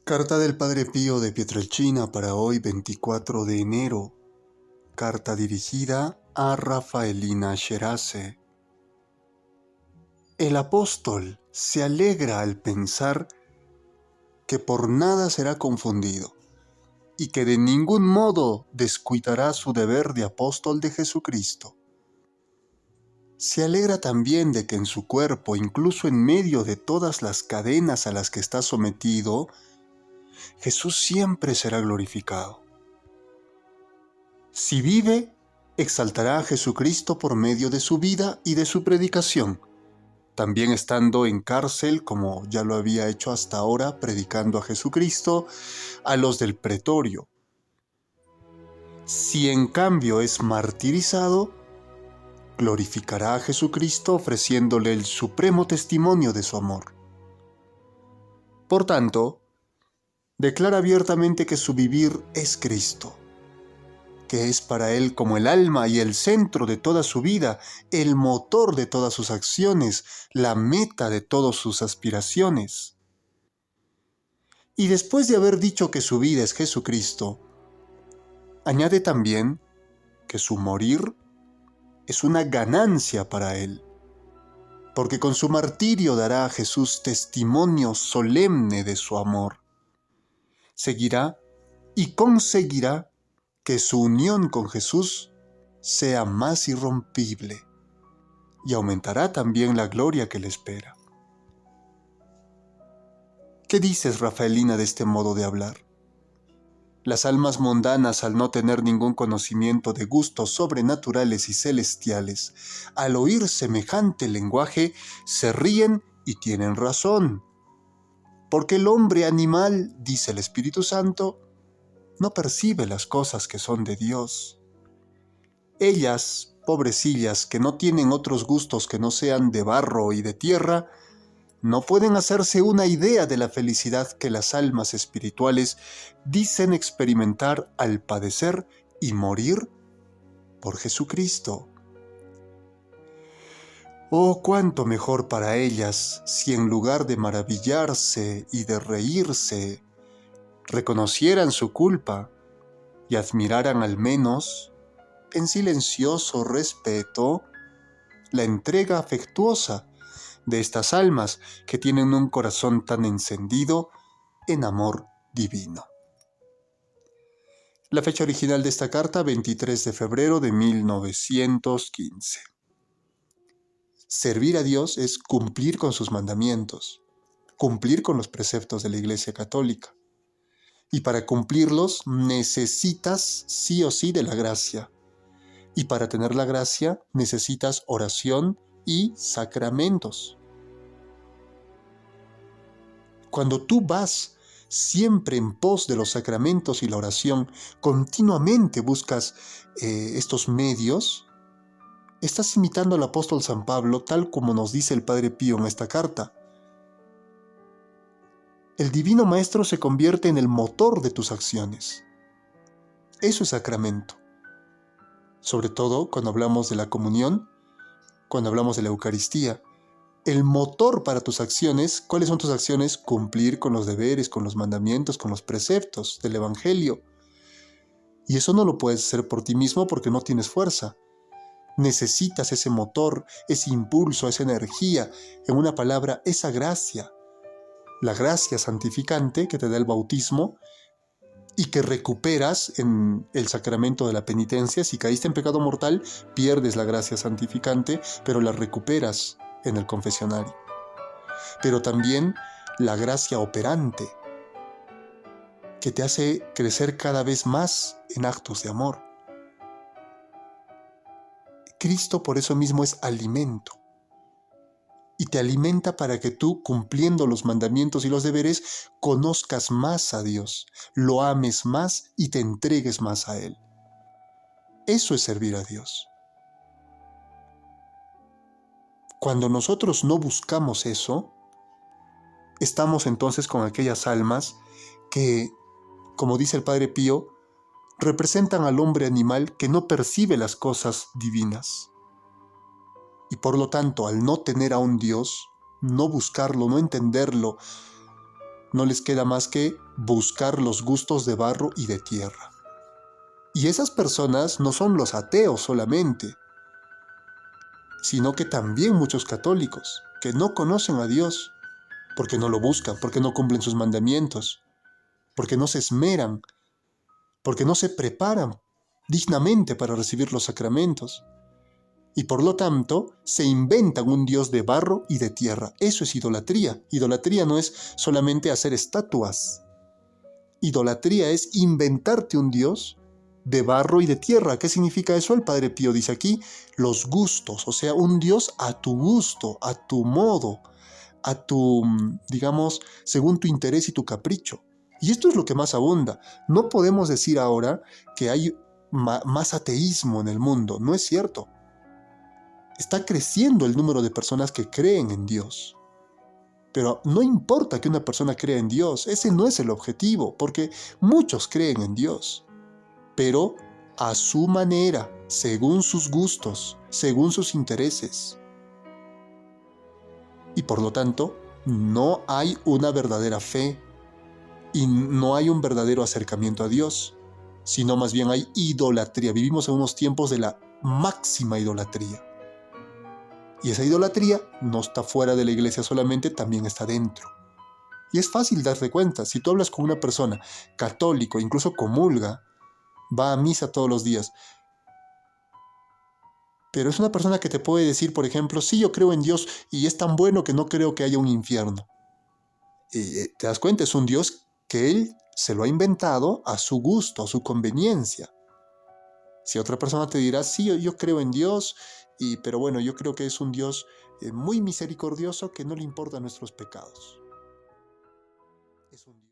Carta del Padre Pío de Pietrelcina para hoy 24 de enero. Carta dirigida a Rafaelina Sherace. El apóstol se alegra al pensar que por nada será confundido y que de ningún modo descuidará su deber de apóstol de Jesucristo. Se alegra también de que en su cuerpo, incluso en medio de todas las cadenas a las que está sometido, Jesús siempre será glorificado. Si vive, exaltará a Jesucristo por medio de su vida y de su predicación, también estando en cárcel, como ya lo había hecho hasta ahora, predicando a Jesucristo, a los del pretorio. Si en cambio es martirizado, glorificará a Jesucristo ofreciéndole el supremo testimonio de su amor. Por tanto, declara abiertamente que su vivir es Cristo, que es para él como el alma y el centro de toda su vida, el motor de todas sus acciones, la meta de todas sus aspiraciones. Y después de haber dicho que su vida es Jesucristo, añade también que su morir es una ganancia para él, porque con su martirio dará a Jesús testimonio solemne de su amor. Seguirá y conseguirá que su unión con Jesús sea más irrompible y aumentará también la gloria que le espera. ¿Qué dices, Rafaelina, de este modo de hablar? Las almas mundanas, al no tener ningún conocimiento de gustos sobrenaturales y celestiales, al oír semejante lenguaje, se ríen y tienen razón. Porque el hombre animal, dice el Espíritu Santo, no percibe las cosas que son de Dios. Ellas, pobrecillas, que no tienen otros gustos que no sean de barro y de tierra, no pueden hacerse una idea de la felicidad que las almas espirituales dicen experimentar al padecer y morir por Jesucristo. Oh, cuánto mejor para ellas si en lugar de maravillarse y de reírse, reconocieran su culpa y admiraran al menos, en silencioso respeto, la entrega afectuosa de estas almas que tienen un corazón tan encendido en amor divino. La fecha original de esta carta, 23 de febrero de 1915. Servir a Dios es cumplir con sus mandamientos, cumplir con los preceptos de la Iglesia Católica. Y para cumplirlos necesitas sí o sí de la gracia. Y para tener la gracia necesitas oración y sacramentos. Cuando tú vas siempre en pos de los sacramentos y la oración, continuamente buscas estos medios, estás imitando al apóstol San Pablo, tal como nos dice el Padre Pío en esta carta. El Divino Maestro se convierte en el motor de tus acciones. Eso es sacramento. Sobre todo cuando hablamos de la comunión, cuando hablamos de la Eucaristía. El motor para tus acciones, ¿cuáles son tus acciones? Cumplir con los deberes, con los mandamientos, con los preceptos del Evangelio. Y eso no lo puedes hacer por ti mismo porque no tienes fuerza. Necesitas ese motor, ese impulso, esa energía, en una palabra, esa gracia. La gracia santificante que te da el bautismo y que recuperas en el sacramento de la penitencia. Si caíste en pecado mortal, pierdes la gracia santificante, pero la recuperas en el confesionario. Pero también la gracia operante, que te hace crecer cada vez más en actos de amor. Cristo por eso mismo es alimento. Y te alimenta para que tú, cumpliendo los mandamientos y los deberes, conozcas más a Dios, lo ames más y te entregues más a Él. Eso es servir a Dios. Cuando nosotros no buscamos eso, estamos entonces con aquellas almas que, como dice el Padre Pío, representan al hombre animal que no percibe las cosas divinas. Y por lo tanto, al no tener a un Dios, no buscarlo, no entenderlo, no les queda más que buscar los gustos de barro y de tierra. Y esas personas no son los ateos solamente, sino que también muchos católicos que no conocen a Dios porque no lo buscan, porque no cumplen sus mandamientos, porque no se esmeran, porque no se preparan dignamente para recibir los sacramentos. Y por lo tanto, se inventan un Dios de barro y de tierra. Eso es idolatría. Idolatría no es solamente hacer estatuas. Idolatría es inventarte un Dios de barro y de tierra. ¿Qué significa eso? El Padre Pío dice aquí, los gustos, o sea, un Dios a tu gusto, a tu modo, a tu, digamos, según tu interés y tu capricho. Y esto es lo que más abunda. No podemos decir ahora que hay más ateísmo en el mundo. No es cierto. Está creciendo el número de personas que creen en Dios. Pero no importa que una persona crea en Dios, ese no es el objetivo, porque muchos creen en Dios, pero a su manera, según sus gustos, según sus intereses. Y por lo tanto, no hay una verdadera fe y no hay un verdadero acercamiento a Dios, sino más bien hay idolatría. Vivimos en unos tiempos de la máxima idolatría. Y esa idolatría no está fuera de la iglesia solamente, también está dentro. Y es fácil darte cuenta. Si tú hablas con una persona católico, incluso comulga, va a misa todos los días, pero es una persona que te puede decir, por ejemplo, sí, yo creo en Dios y es tan bueno que no creo que haya un infierno. ¿Te das cuenta? Es un Dios que él se lo ha inventado a su gusto, a su conveniencia. Si otra persona te dirá, sí, yo creo en Dios, pero bueno, yo creo que es un Dios muy misericordioso que no le importan nuestros pecados. Es un